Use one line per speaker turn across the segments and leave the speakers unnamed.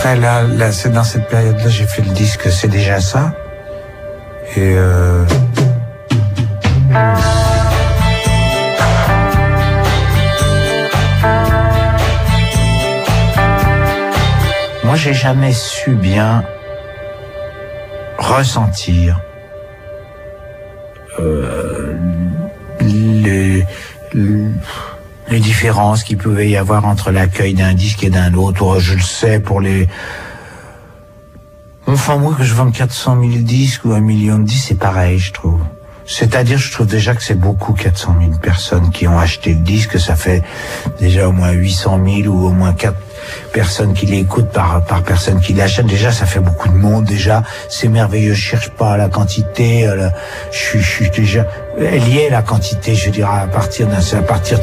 Après, là, c'est dans cette période-là, j'ai fait le disque, c'est déjà ça. Et moi, j'ai jamais su bien ressentir les différences qu'il pouvait y avoir entre l'accueil d'un disque et d'un autre. Je le sais pour les... Enfin, moi, que je vende 400 000 disques ou 1 million de disques, c'est pareil, je trouve. C'est-à-dire, je trouve déjà que c'est beaucoup, 400 000 personnes qui ont acheté le disque. Ça fait déjà au moins 800 000 ou au moins 4 personnes qui l'écoutent par personne qui l'achète. Déjà, ça fait beaucoup de monde. Déjà, c'est merveilleux. Je cherche pas la quantité. Je suis déjà lié à la quantité. Je dirais à partir de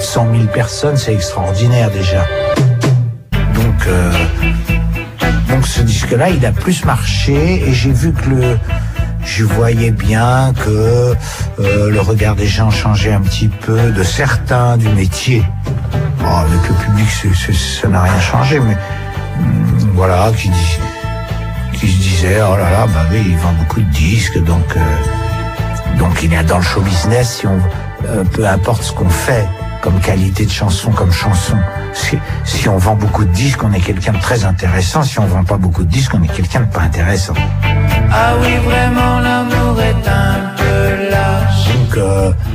100 000 personnes, c'est extraordinaire déjà. Donc ce disque-là, il a plus marché et j'ai vu que je voyais bien que le regard des gens changeait un petit peu, de certains du métier. Bon, avec le public, ça n'a rien changé, mais voilà, qui se disait, oh là là, bah oui, il vend beaucoup de disques, donc il est dans le show business, peu importe ce qu'on fait, comme qualité de chanson, comme chanson. Si on vend beaucoup de disques, on est quelqu'un de très intéressant. Si on vend pas beaucoup de disques, on est quelqu'un de pas intéressant.
Ah oui, vraiment, l'amour est un peu lâche.
Donc,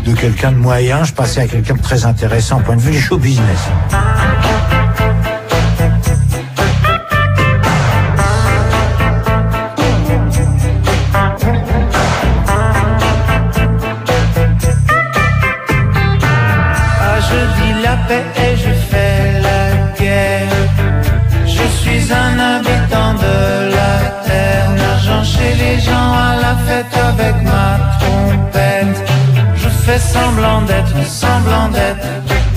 de quelqu'un de moyen, je passais à quelqu'un de très intéressant au point de vue du show business.
Ah, je dis la paix et je fais la guerre. Je suis un habitant de la terre, nageant chez les gens à la fête avec ma trompette. Je fais semblant d'être,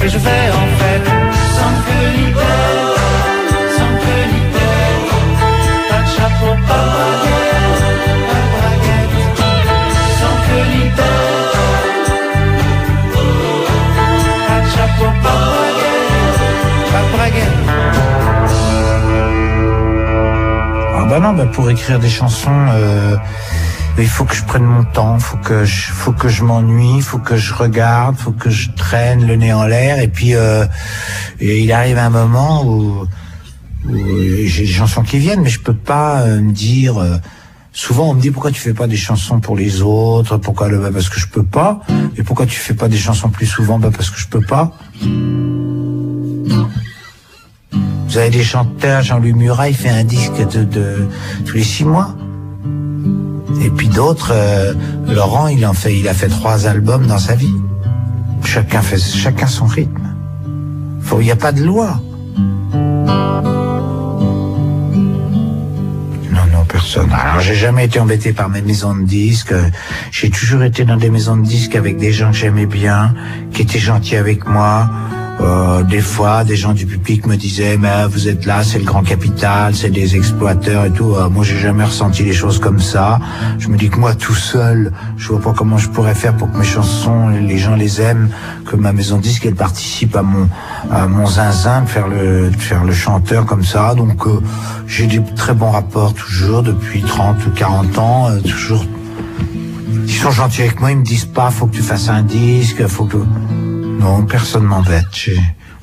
et je fais en fait sans queue ni tête, pas de chapeau, pas de braguette, sans queue ni tête, pas de chapeau, pas de braguette.
Ah bah non, bah pour écrire des chansons, il faut que je prenne mon temps, faut que je m'ennuie, faut que je regarde, faut que je traîne le nez en l'air, et puis et il arrive un moment où j'ai des chansons qui viennent, mais je peux pas me dire. Souvent on me dit pourquoi tu fais pas des chansons pour les autres, parce que je peux pas, et pourquoi tu fais pas des chansons plus souvent, parce que je peux pas. Vous avez des chanteurs, Jean-Louis Murat, il fait un disque de tous les 6 mois. Et puis d'autres, Laurent, il a fait 3 albums dans sa vie. Chacun son rythme. Il n'y a pas de loi. Non, personne. Alors, j'ai jamais été embêté par mes maisons de disques. J'ai toujours été dans des maisons de disques avec des gens que j'aimais bien, qui étaient gentils avec moi. Des fois, des gens du public me disaient, mais vous êtes là, c'est le grand capital, c'est des exploiteurs et tout. Moi, j'ai jamais ressenti les choses comme ça. Je me dis que moi, tout seul, je vois pas comment je pourrais faire pour que mes chansons, les gens les aiment, que ma maison de disque, elle participe à mon zinzin, de faire le chanteur comme ça. Donc, j'ai des très bons rapports toujours, depuis 30 ou 40 ans, toujours. Ils sont gentils avec moi, ils me disent pas, faut que tu fasses un disque, faut que... Non, personne m'embête.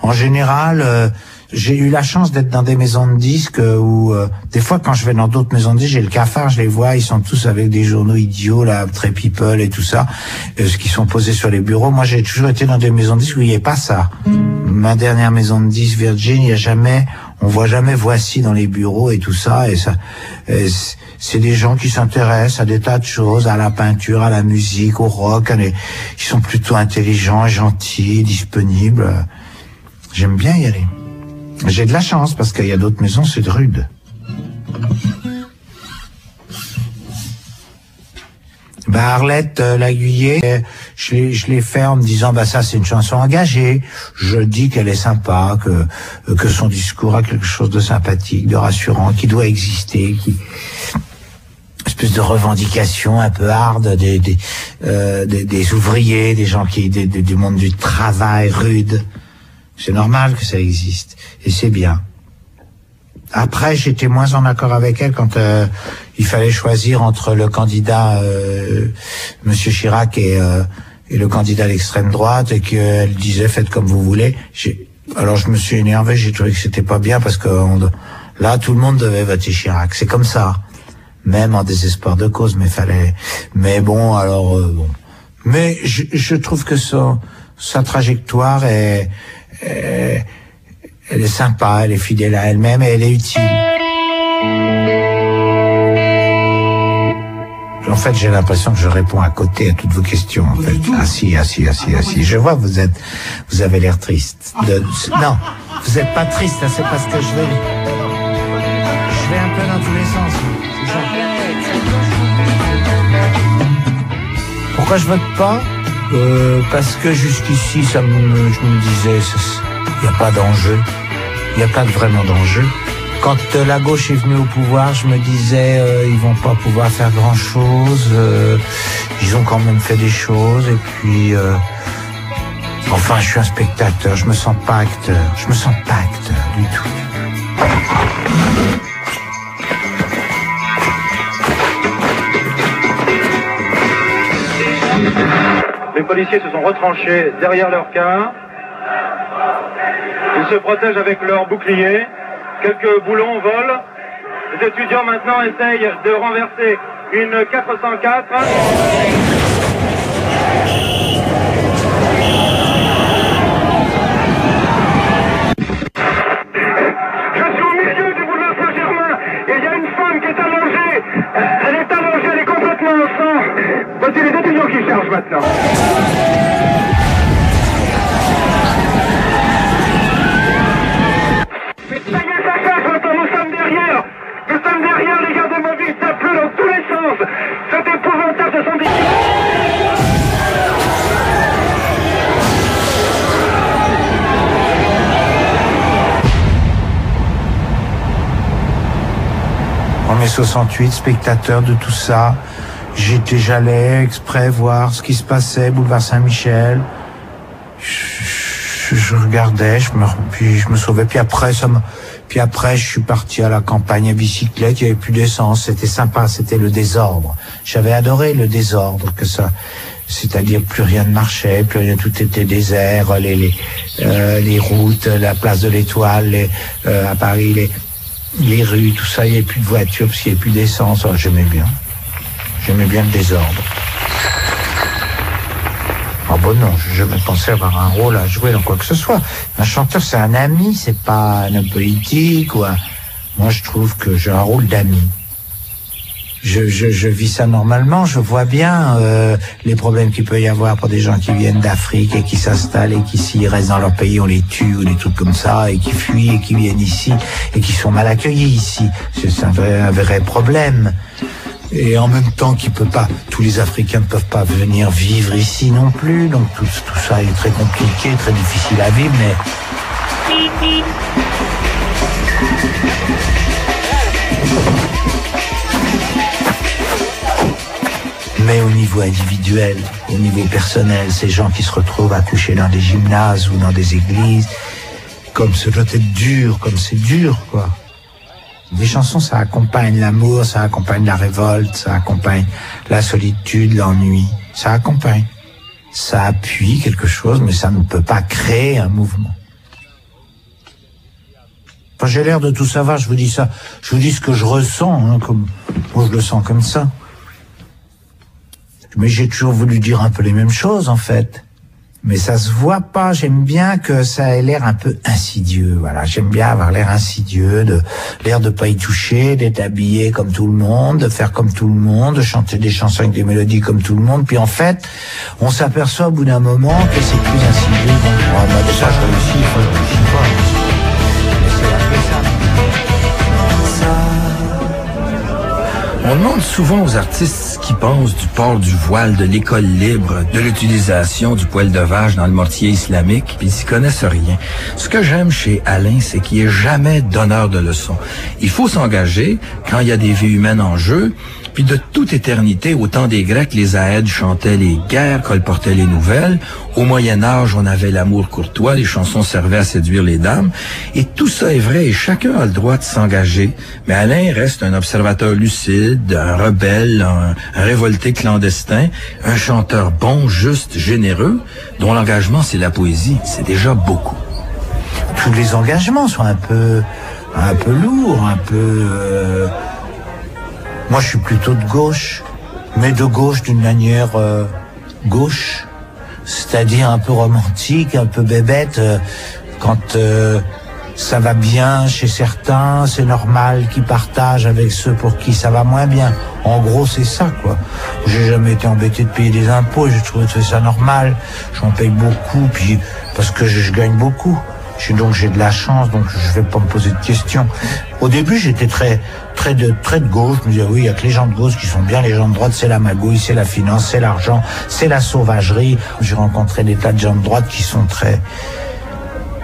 En général, j'ai eu la chance d'être dans des maisons de disques où, des fois, quand je vais dans d'autres maisons de disques, j'ai le cafard, je les vois, ils sont tous avec des journaux idiots, là, Très People et tout ça, ce qui sont posés sur les bureaux. Moi, j'ai toujours été dans des maisons de disques où il n'y a pas ça. Ma dernière maison de disques, Virgin, on voit jamais Voici dans les bureaux et tout ça, c'est des gens qui s'intéressent à des tas de choses, à la peinture, à la musique, au rock, ils sont plutôt intelligents, gentils, disponibles. J'aime bien y aller. J'ai de la chance parce qu'il y a d'autres maisons, c'est rude. Arlette Laguiller, je l'ai fait en me disant ça c'est une chanson engagée. Je dis qu'elle est sympa, que son discours a quelque chose de sympathique, de rassurant, qui doit exister, espèce de revendication un peu hard des ouvriers, des gens du monde du travail rude. C'est normal que ça existe et c'est bien. Après, j'étais moins en accord avec elle quand il fallait choisir entre le candidat Monsieur Chirac et le candidat d'extrême droite, et qu'elle disait faites comme vous voulez. Alors je me suis énervé, j'ai trouvé que c'était pas bien parce que là tout le monde devait voter Chirac. C'est comme ça, même en désespoir de cause, mais bon, alors bon. Mais je trouve que sa trajectoire elle est sympa, elle est fidèle à elle-même et elle est utile. En fait, j'ai l'impression que je réponds à côté à toutes vos questions, en fait. Assis. Je vois, vous avez l'air triste. Non, vous êtes pas triste, c'est parce que je vais un peu dans tous les sens. C'est ça. Pourquoi je vote pas? Parce que jusqu'ici, je me disais, il n'y a pas d'enjeu. Il n'y a pas vraiment d'enjeu. Quand la gauche est venue au pouvoir, je me disais, ils vont pas pouvoir faire grand-chose. Ils ont quand même fait des choses. Et puis, enfin, je suis un spectateur. Je me sens pas acteur. Je me sens pas acteur du tout.
Les policiers se sont retranchés derrière leur car. Ils se protègent avec leurs boucliers. Quelques boulons volent. Les étudiants maintenant essayent de renverser une 404. Je suis au milieu du boulevard Saint-Germain et il y a une femme qui est allongée. Elle est allongée, elle est complètement au sang. Voici les étudiants qui chargent maintenant. Nous sommes derrière, les gardes mobiles, ça pleut dans tous les sens. C'est épouvantable, ce sont des...
En mai 68, spectateur de tout ça, j'allais exprès voir ce qui se passait, boulevard Saint-Michel. Je regardais, puis je me sauvais, puis après, je suis parti à la campagne à bicyclette, il n'y avait plus d'essence, c'était sympa, c'était le désordre. J'avais adoré le désordre, c'est-à-dire plus rien ne marchait, plus rien, tout était désert, les routes, la place de l'Étoile, à Paris, les rues, tout ça, il n'y avait plus de voitures, parce qu'il n'y avait plus d'essence. Alors, j'aimais bien le désordre. Ah bon non, je me pensais avoir un rôle à jouer dans quoi que ce soit. Un chanteur, c'est un ami, c'est pas un homme politique Moi, je trouve que j'ai un rôle d'ami. Je vis ça normalement, je vois bien les problèmes qu'il peut y avoir pour des gens qui viennent d'Afrique et qui s'installent et qui s'ils restent dans leur pays, on les tue ou des trucs comme ça, et qui fuient et qui viennent ici et qui sont mal accueillis ici. C'est un vrai problème. Et en même temps tous les Africains ne peuvent pas venir vivre ici non plus, donc tout ça est très compliqué, très difficile à vivre, mais au niveau individuel, au niveau personnel, ces gens qui se retrouvent à coucher dans des gymnases ou dans des églises, comme ça doit être dur, comme c'est dur, quoi. Les chansons, ça accompagne l'amour, ça accompagne la révolte, ça accompagne la solitude, l'ennui. Ça accompagne. Ça appuie quelque chose, mais ça ne peut pas créer un mouvement. Enfin, j'ai l'air de tout savoir, je vous dis ça. Je vous dis ce que je ressens, moi je le sens comme ça. Mais j'ai toujours voulu dire un peu les mêmes choses, en fait. Mais ça se voit pas. J'aime bien que ça ait l'air un peu insidieux. Voilà, j'aime bien avoir l'air insidieux, l'air de pas y toucher, d'être habillé comme tout le monde, de faire comme tout le monde, de chanter des chansons avec des mélodies comme tout le monde. Puis en fait, on s'aperçoit au bout d'un moment que c'est plus insidieux. Moi, déjà, je réussis pas. Mais c'est un peu ça.
On demande souvent aux artistes ce qu'ils pensent du port du voile, de l'école libre, de l'utilisation du poil de vache dans le mortier islamique, puis ils connaissent rien. Ce que j'aime chez Alain, c'est qu'il est jamais donneur de leçons. Il faut s'engager quand il y a des vies humaines en jeu, puis de toute éternité, au temps des Grecs, les Aèdes chantaient les guerres, colportaient les nouvelles. Au Moyen-Âge, on avait l'amour courtois, les chansons servaient à séduire les dames. Et tout ça est vrai et chacun a le droit de s'engager. Mais Alain reste un observateur lucide, un rebelle, un révolté clandestin, un chanteur bon, juste, généreux, dont l'engagement, c'est la poésie. C'est déjà beaucoup.
Tous les engagements sont un peu lourds, un peu... Moi, je suis plutôt de gauche, mais de gauche d'une manière gauche, c'est-à-dire un peu romantique, un peu bébête. Quand ça va bien chez certains, c'est normal qu'ils partagent avec ceux pour qui ça va moins bien. En gros, c'est ça, quoi. J'ai jamais été embêté de payer des impôts, j'ai trouvé que ça normal. J'en paye beaucoup, puis parce que je gagne beaucoup. Donc j'ai de la chance, donc je vais pas me poser de questions. Au début, j'étais très de gauche. Je me disais, oui, il y a que les gens de gauche qui sont bien, les gens de droite, c'est la magouille, c'est la finance, c'est l'argent, c'est la sauvagerie. J'ai rencontré des tas de gens de droite qui sont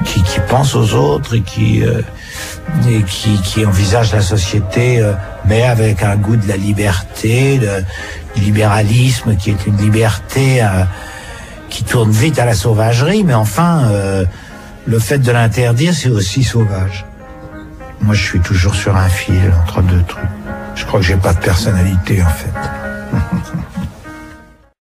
qui pensent aux autres et qui envisagent la société, mais avec un goût de la liberté, du libéralisme, qui est une liberté qui tourne vite à la sauvagerie, mais enfin, le fait de l'interdire, c'est aussi sauvage. Moi, je suis toujours sur un fil entre deux trucs. Je crois que j'ai pas de personnalité, en fait.